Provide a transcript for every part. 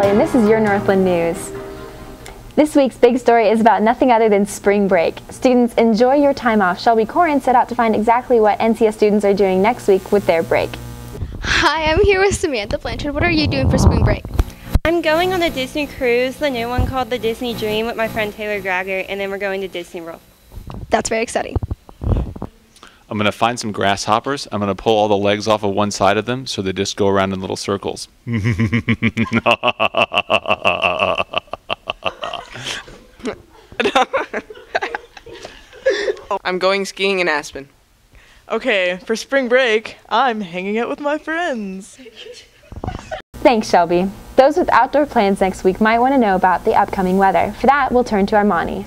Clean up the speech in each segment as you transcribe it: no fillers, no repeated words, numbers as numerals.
Shelly, and this is your Northland News. This week's big story is about nothing other than spring break. Students, enjoy your time off. Shelby Corin set out to find exactly what NCS students are doing next week with their break. Hi, I'm here with Samantha Blanchard. What are you doing for spring break? I'm going on the Disney cruise, the new one called the Disney Dream, with my friend Taylor Grager, and then we're going to Disney World. That's very exciting. I'm going to find some grasshoppers. I'm going to pull all the legs off of one side of them so they just go around in little circles. I'm going skiing in Aspen. Okay, for spring break, I'm hanging out with my friends. Thanks, Shelby. Those with outdoor plans next week might want to know about the upcoming weather. For that, we'll turn to Armani.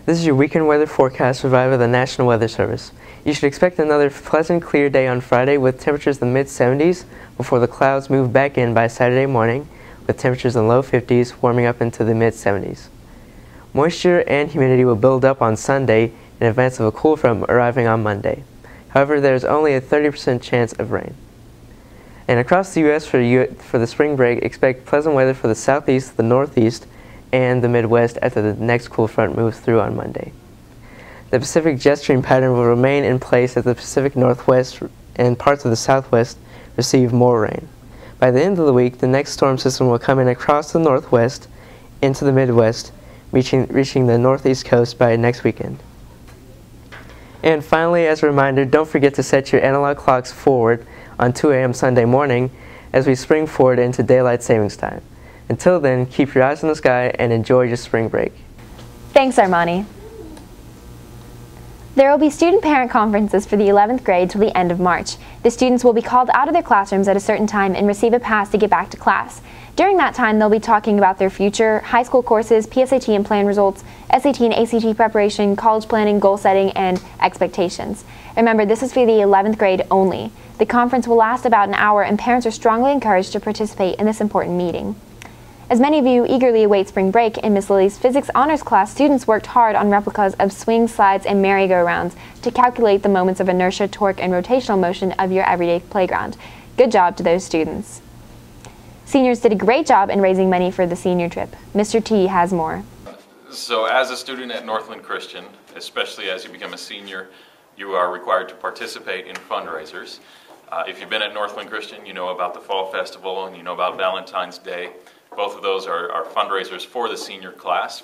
This is your weekend weather forecast provided by the National Weather Service. You should expect another pleasant, clear day on Friday with temperatures in the mid-70s before the clouds move back in by Saturday morning, with temperatures in the low 50s warming up into the mid-70s. Moisture and humidity will build up on Sunday in advance of a cool front arriving on Monday. However, there is only a 30% chance of rain. And across the U.S. for the spring break, expect pleasant weather for the southeast, the northeast, and the Midwest after the next cool front moves through on Monday. The Pacific jet stream pattern will remain in place as the Pacific Northwest and parts of the Southwest receive more rain. By the end of the week, the next storm system will come in across the Northwest into the Midwest, reaching the Northeast coast by next weekend. And finally, as a reminder, don't forget to set your analog clocks forward on 2 a.m. Sunday morning as we spring forward into daylight savings time. Until then, keep your eyes on the sky and enjoy your spring break. Thanks, Armani. There will be student-parent conferences for the 11th grade till the end of March. The students will be called out of their classrooms at a certain time and receive a pass to get back to class. During that time, they'll be talking about their future, high school courses, PSAT and plan results, SAT and ACT preparation, college planning, goal setting, and expectations. Remember, this is for the 11th grade only. The conference will last about an hour, and parents are strongly encouraged to participate in this important meeting. As many of you eagerly await spring break, in Miss Lily's physics honors class, students worked hard on replicas of swings, slides, and merry-go-rounds to calculate the moments of inertia, torque, and rotational motion of your everyday playground. Good job to those students. Seniors did a great job in raising money for the senior trip. Mr. T has more. So as a student at Northland Christian, especially as you become a senior, you are required to participate in fundraisers. If you've been at Northland Christian, you know about the Fall Festival and you know about Valentine's Day. Both of those are fundraisers for the senior class,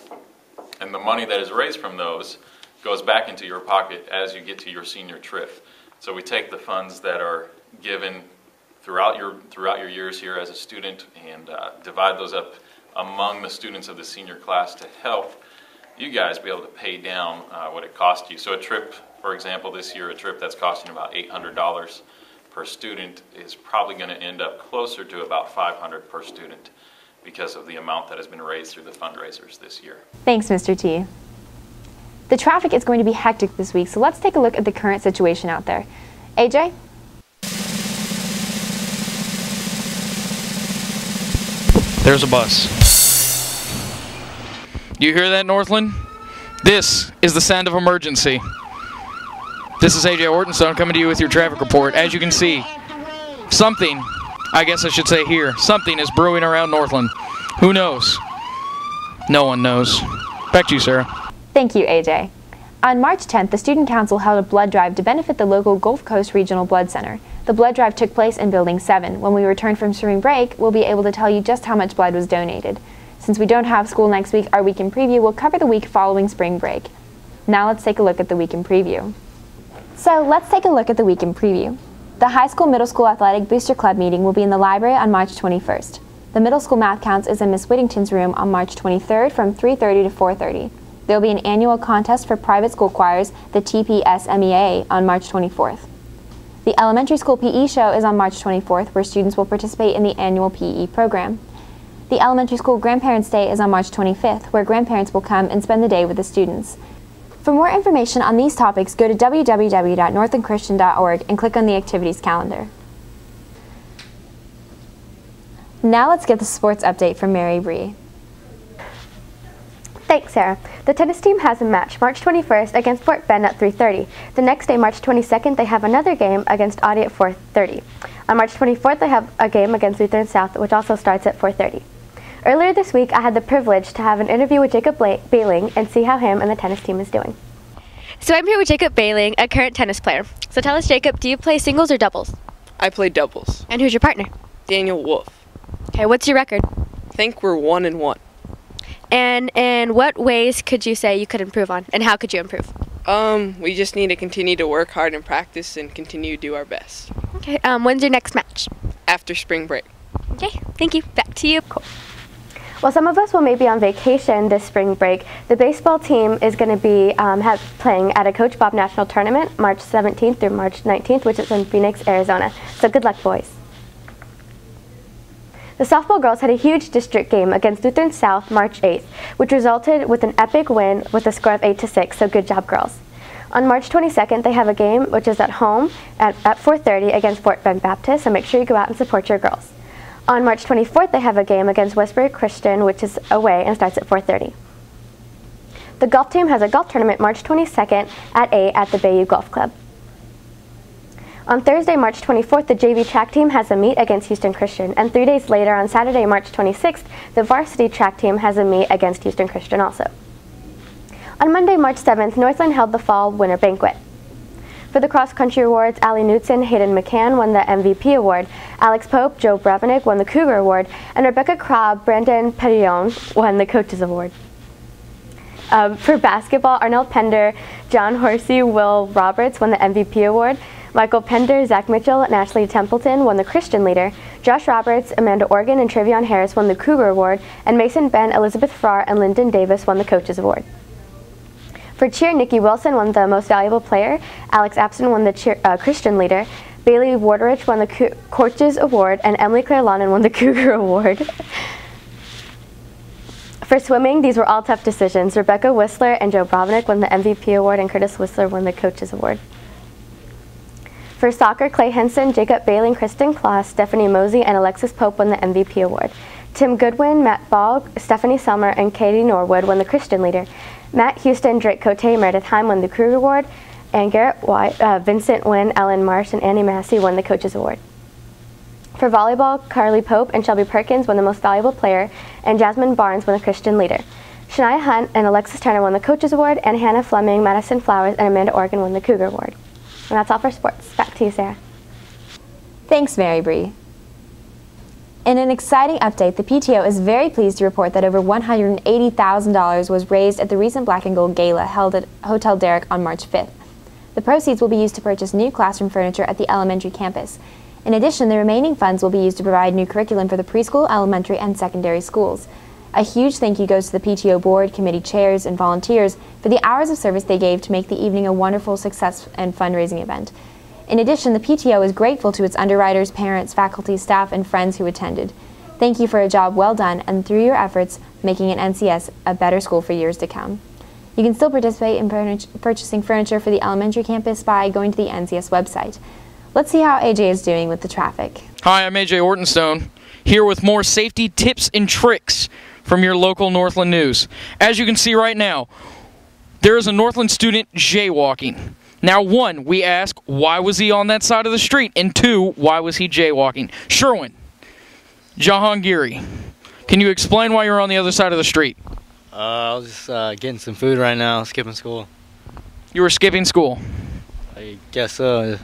and the money that is raised from those goes back into your pocket as you get to your senior trip. So we take the funds that are given throughout your years here as a student and divide those up among the students of the senior class to help you guys be able to pay down what it cost you. So a trip, for example, this year, a trip that's costing about $800 per student is probably going to end up closer to about $500 per student, because of the amount that has been raised through the fundraisers this year. Thanks, Mr. T. The traffic is going to be hectic this week, so let's take a look at the current situation out there. AJ? There's a bus. You hear that, Northland? This is the sound of emergency. This is AJ Ortonstone coming to you with your traffic report. As you can see, something, I guess I should say here, something is brewing around Northland. Who knows? No one knows. Back to you, Sarah. Thank you, AJ. On March 10th, the Student Council held a blood drive to benefit the local Gulf Coast Regional Blood Center. The blood drive took place in Building 7. When we return from spring break, we'll be able to tell you just how much blood was donated. Since we don't have school next week, our week in preview will cover the week following spring break. Now let's take a look at the week in preview. So let's take a look at the week in preview. The High School Middle School Athletic Booster Club meeting will be in the library on March 21st. The Middle School Math Counts is in Miss Whittington's room on March 23rd from 3:30 to 4:30. There will be an annual contest for private school choirs, the TPSMEA, on March 24th. The Elementary School PE show is on March 24th, where students will participate in the annual PE program. The Elementary School Grandparents' Day is on March 25th, where grandparents will come and spend the day with the students. For more information on these topics, go to www.northlandchristian.org and click on the activities calendar. Now let's get the sports update from Mary Bree. Thanks, Sarah. The tennis team has a match March 21st against Fort Bend at 3:30. The next day, March 22nd, they have another game against Audi at 4:30. On March 24th, they have a game against Lutheran South, which also starts at 4:30. Earlier this week, I had the privilege to have an interview with Jacob Bailing and see how him and the tennis team is doing. So I'm here with Jacob Bailing, a current tennis player. So tell us, Jacob, do you play singles or doubles? I play doubles. And who's your partner? Daniel Wolf. Okay, what's your record? I think we're 1-1. And in what ways could you say you could improve on, and how could you improve? We just need to continue to work hard in practice and continue to do our best. Okay, when's your next match? After spring break. Okay, thank you. Back to you. Cool. Well, some of us will maybe on vacation this spring break. The baseball team is going to be playing at a Coach Bob National Tournament March 17th through March 19th, which is in Phoenix, Arizona. So good luck, boys. The softball girls had a huge district game against Lutheran South March 8th, which resulted with an epic win with a score of 8-6, so good job, girls. On March 22nd, they have a game which is at home at 4:30 against Fort Bend Baptist, so make sure you go out and support your girls. On March 24th, they have a game against Westbury Christian, which is away and starts at 4:30. The golf team has a golf tournament March 22nd at 8 at the Bayou Golf Club. On Thursday, March 24th, the JV track team has a meet against Houston Christian, and 3 days later, on Saturday, March 26th, the varsity track team has a meet against Houston Christian also. On Monday, March 7th, Northland held the Fall Winter Banquet. For the cross-country awards, Allie Knutson, Hayden McCann won the MVP award, Alex Pope, Joe Bravenick won the Cougar Award, and Rebecca Crabb, Brandon Petillon won the Coaches Award. For basketball, Arnold Pender, John Horsey, Will Roberts won the MVP award, Michael Pender, Zach Mitchell, and Ashley Templeton won the Christian Leader, Josh Roberts, Amanda Organ, and Travion Harris won the Cougar Award, and Mason Ben, Elizabeth Farrar, and Lyndon Davis won the Coaches Award. For cheer, Nikki Wilson won the Most Valuable Player, Alex Apson won the Christian Leader, Bailey Warderich won the Coaches Award, and Emily Claire Lonan won the Cougar Award. For swimming, these were all tough decisions. Rebecca Whistler and Joe Bravenick won the MVP award, and Curtis Whistler won the Coaches Award. For soccer, Clay Henson, Jacob Bailing, Kristen Kloss, Stephanie Mosey, and Alexis Pope won the MVP award. Tim Goodwin, Matt Ball, Stephanie Selmer, and Katie Norwood won the Christian Leader. Matt Houston, Drake Cote, Meredith Heim won the Cougar Award, and Garrett White, Vincent Wynn, Ellen Marsh, and Annie Massey won the Coaches Award. For volleyball, Carly Pope and Shelby Perkins won the Most Valuable Player, and Jasmine Barnes won the Christian Leader. Shania Hunt and Alexis Turner won the Coaches Award, and Hannah Fleming, Madison Flowers, and Amanda Organ won the Cougar Award. And that's all for sports. Back to you, Sarah. Thanks, Mary Bree. In an exciting update, the PTO is very pleased to report that over $180,000 was raised at the recent Black and Gold Gala held at Hotel Derrick on March 5th. The proceeds will be used to purchase new classroom furniture at the elementary campus. In addition, the remaining funds will be used to provide new curriculum for the preschool, elementary, and secondary schools. A huge thank you goes to the PTO board, committee chairs, and volunteers for the hours of service they gave to make the evening a wonderful success and fundraising event. In addition, the PTO is grateful to its underwriters, parents, faculty, staff, and friends who attended. Thank you for a job well done and through your efforts making an NCS a better school for years to come. You can still participate in purchasing furniture for the elementary campus by going to the NCS website. Let's see how AJ is doing with the traffic. Hi, I'm AJ Ortonstone, here with more safety tips and tricks from your local Northland news. As you can see right now, there is a Northland student jaywalking. Now, one, we ask, why was he on that side of the street? And two, why was he jaywalking? Sherwin Jahangiri, can you explain why you're on the other side of the street? I was just getting some food right now, skipping school. You were skipping school? I guess so.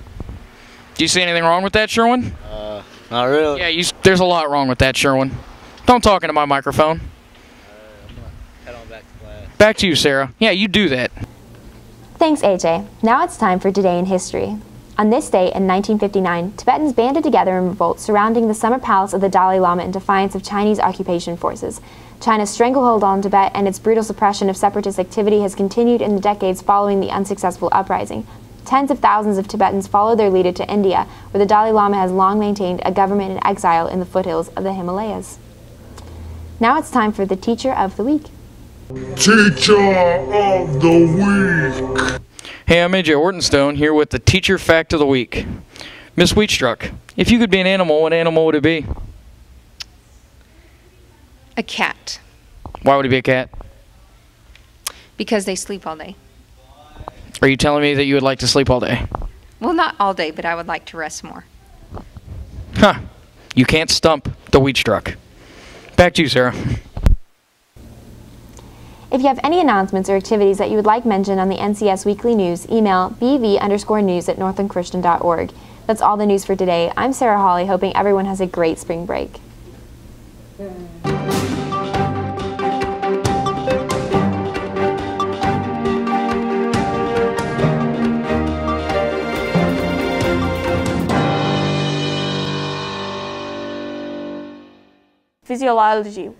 Do you see anything wrong with that, Sherwin? Not really. Yeah, there's a lot wrong with that, Sherwin. Don't talk into my microphone. I'm gonna head on back to class. Back to you, Sarah. Yeah, you do that. Thanks, AJ. Now it's time for Today in History. On this day in 1959, Tibetans banded together in revolt surrounding the summer palace of the Dalai Lama in defiance of Chinese occupation forces. China's stranglehold on Tibet and its brutal suppression of separatist activity has continued in the decades following the unsuccessful uprising. Tens of thousands of Tibetans followed their leader to India, where the Dalai Lama has long maintained a government in exile in the foothills of the Himalayas. Now it's time for the Teacher of the Week. Teacher of the Week. Hey, I'm AJ Ortonstone, here with the Teacher Fact of the Week. Miss Wheatstruck, if you could be an animal, what animal would it be? A cat. Why would it be a cat? Because they sleep all day. Are you telling me that you would like to sleep all day? Well, not all day, but I would like to rest more. Huh. You can't stump the wheat struck. Back to you, Sarah. If you have any announcements or activities that you would like mentioned on the NCS Weekly News, email bv_news@northlandchristian.org. That's all the news for today. I'm Sarah Hawley, hoping everyone has a great spring break. Physiology.